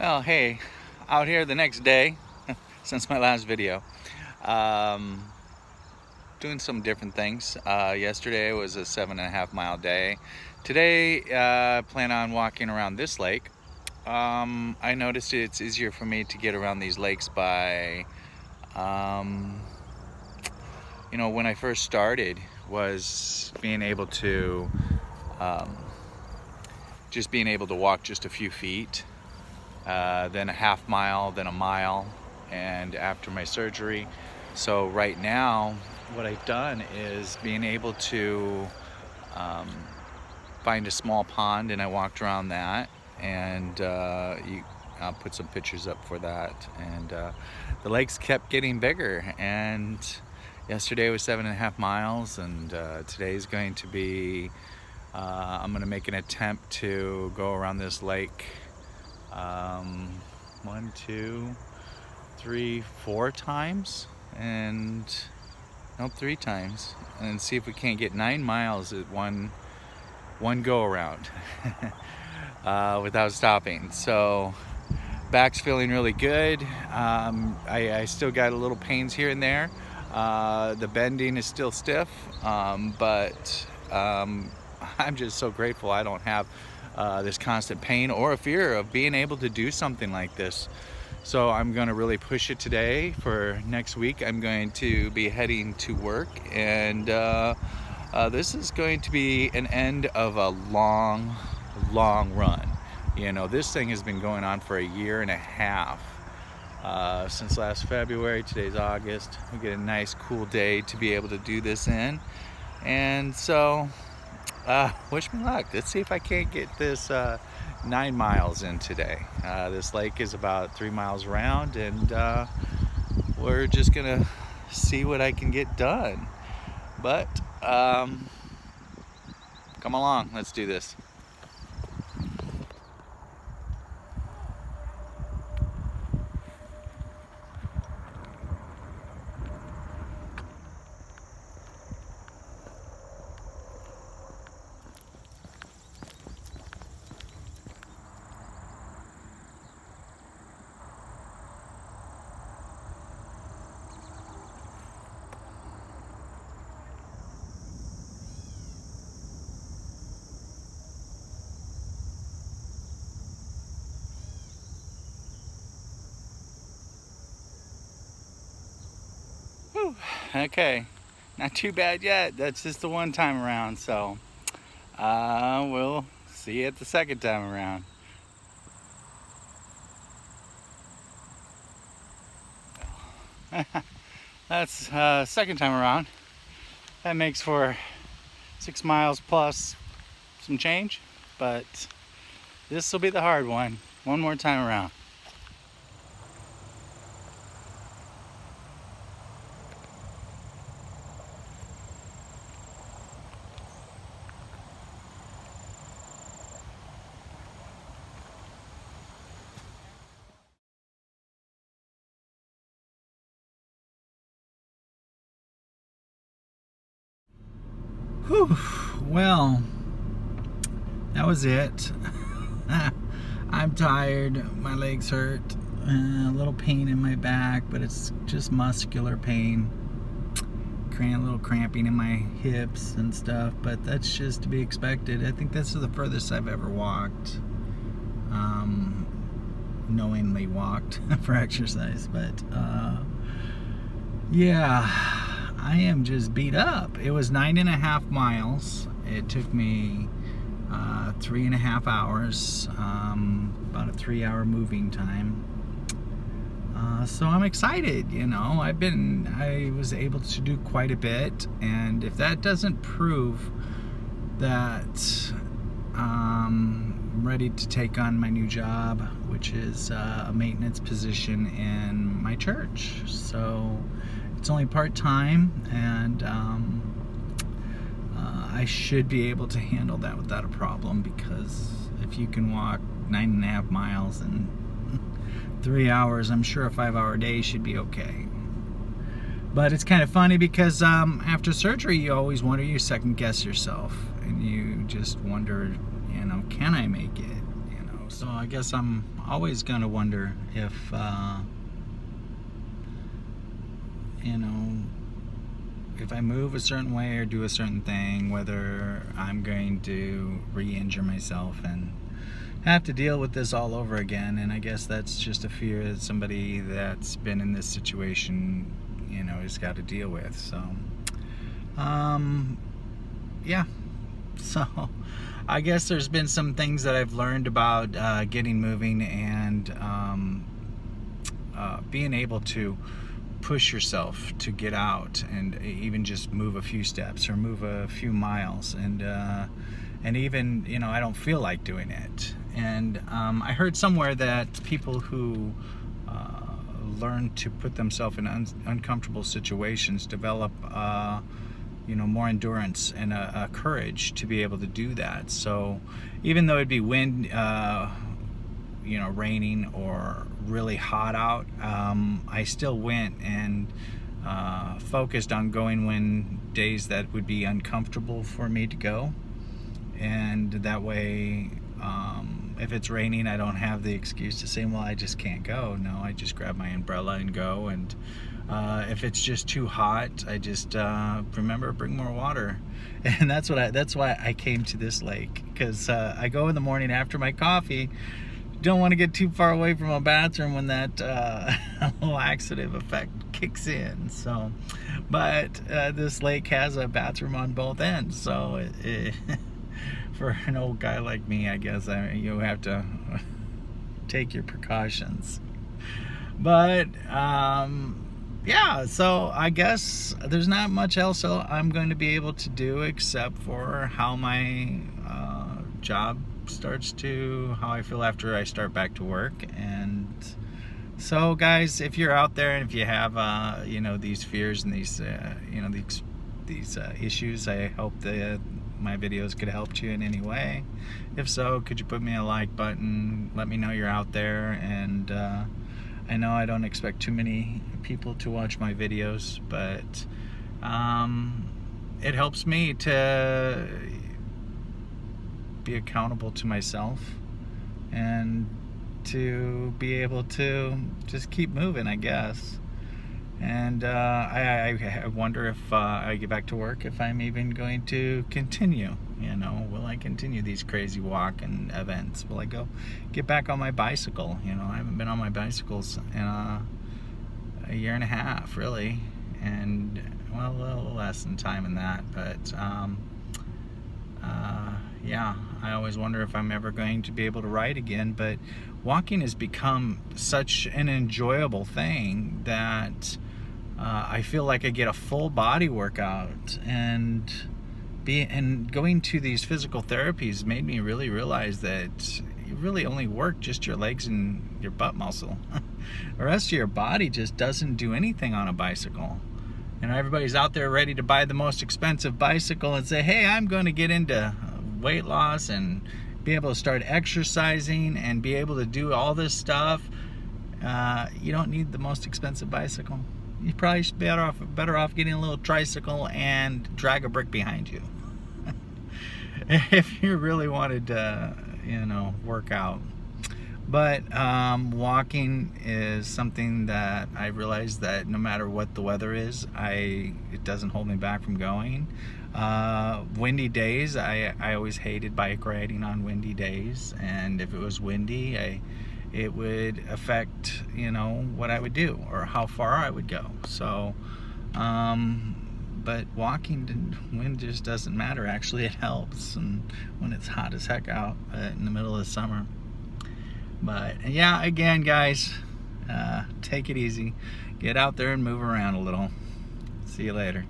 Well, hey, out here the next day since my last video. Um, Doing some different things. Yesterday was a 7.5 mile day. Today, plan on walking around this lake. I noticed it's easier for me to get around these lakes by, when I first started, was being able to, um, just being able to walk just a few feet. Then a half mile, then a mile, and after my surgery. So right now, what I've done is being able to find a small pond, and I walked around that, and I'll put some pictures up for that. And the lakes kept getting bigger, and yesterday was 7.5 miles, and today's going to be, I'm going to make an attempt to go around this lake 1, 2, 3, 4 times, and no, 3 times, and see if we can't get 9 miles at one go around without stopping. So back's feeling really good. I still got a little pains here and there. The bending is still stiff, but I'm just so grateful I don't have this constant pain or a fear of being able to do something like this. So I'm going to really push it today. For next week, I'm going to be heading to work, and this is going to be an end of a long run. This thing has been going on for 1.5 years. Since last February. Today's August. We get a nice cool day to be able to do this in, and so wish me luck. Let's see if I can't get this 9 miles in today. This lake is about 3 miles around, and we're just gonna see what I can get done. But come along, let's do this. Whew. Okay, not too bad yet. That's just the one time around, so we'll see you at the second time around. That's second time around. That makes for 6 miles plus some change, but this will be the hard one. One more time around. Whew. Well, that was it. I'm tired. My legs hurt. A little pain in my back, but it's just muscular pain. A little cramping in my hips and stuff, but that's just to be expected. I think this is the furthest I've ever walked. Knowingly walked for exercise, but yeah, I am just beat up. It was 9.5 miles. It took me 3.5 hours, about a 3-hour moving time. So I'm excited. I was able to do quite a bit, and if that doesn't prove that I'm ready to take on my new job, which is a maintenance position in my church. So it's only part-time, and I should be able to handle that without a problem, because if you can walk 9.5 miles in 3 hours, I'm sure a 5-hour day should be okay. But it's kind of funny because after surgery, you always wonder, you second guess yourself, and you just wonder, can I make it? So I guess I'm always gonna wonder if you know, if I move a certain way or do a certain thing, whether I'm going to re-injure myself and have to deal with this all over again. And I guess that's just a fear that somebody that's been in this situation, you know, has got to deal with. So yeah, so I guess there's been some things that I've learned about getting moving and being able to push yourself to get out and even just move a few steps or move a few miles, and even, you know, I don't feel like doing it. And I heard somewhere that people who learn to put themselves in uncomfortable situations develop you know, more endurance and a courage to be able to do that. So even though it'd be wind, you know, raining or really hot out, I still went and focused on going when days that would be uncomfortable for me to go. And that way, if it's raining, I don't have the excuse to say, well, I just can't go. No, I just grab my umbrella and go. And if it's just too hot, I just remember, bring more water. And that's why I came to this lake, because I go in the morning after my coffee. Don't want to get too far away from a bathroom when that laxative effect kicks in. So, but this lake has a bathroom on both ends, so for an old guy like me, I guess you have to take your precautions. But yeah, so I guess there's not much else I'm going to be able to do except for how my job starts to, how I feel after I start back to work. And so guys, if you're out there and if you have you know, these fears and these you know, these issues, I hope that my videos could help you in any way. If so, could you put me a like button, let me know you're out there. And I know I don't expect too many people to watch my videos, but it helps me to be accountable to myself and to be able to just keep moving, I guess. And I wonder if I get back to work, if I'm even going to continue. You know, will I continue these crazy walking events? Will I go get back on my bicycle? You know, I haven't been on my bicycles in a year and a half, really. And, well, a little less than time in that. But, yeah, I always wonder if I'm ever going to be able to ride again. But walking has become such an enjoyable thing that I feel like I get a full body workout, and going to these physical therapies made me really realize that you really only work just your legs and your butt muscle. The rest of your body just doesn't do anything on a bicycle. And everybody's out there ready to buy the most expensive bicycle and say, hey, I'm going to get into weight loss and be able to start exercising and be able to do all this stuff. You don't need the most expensive bicycle. You probably should be better off getting a little tricycle and drag a brick behind you. If you really wanted to, you know, work out. But walking is something that I realize that no matter what the weather is, it doesn't hold me back from going. Windy days, I always hated bike riding on windy days, and if it was windy, it would affect, you know, what I would do or how far I would go. So but walking, wind just doesn't matter. Actually, it helps, and when it's hot as heck out in the middle of the summer. But yeah, again, guys, take it easy, get out there and move around a little. See you later.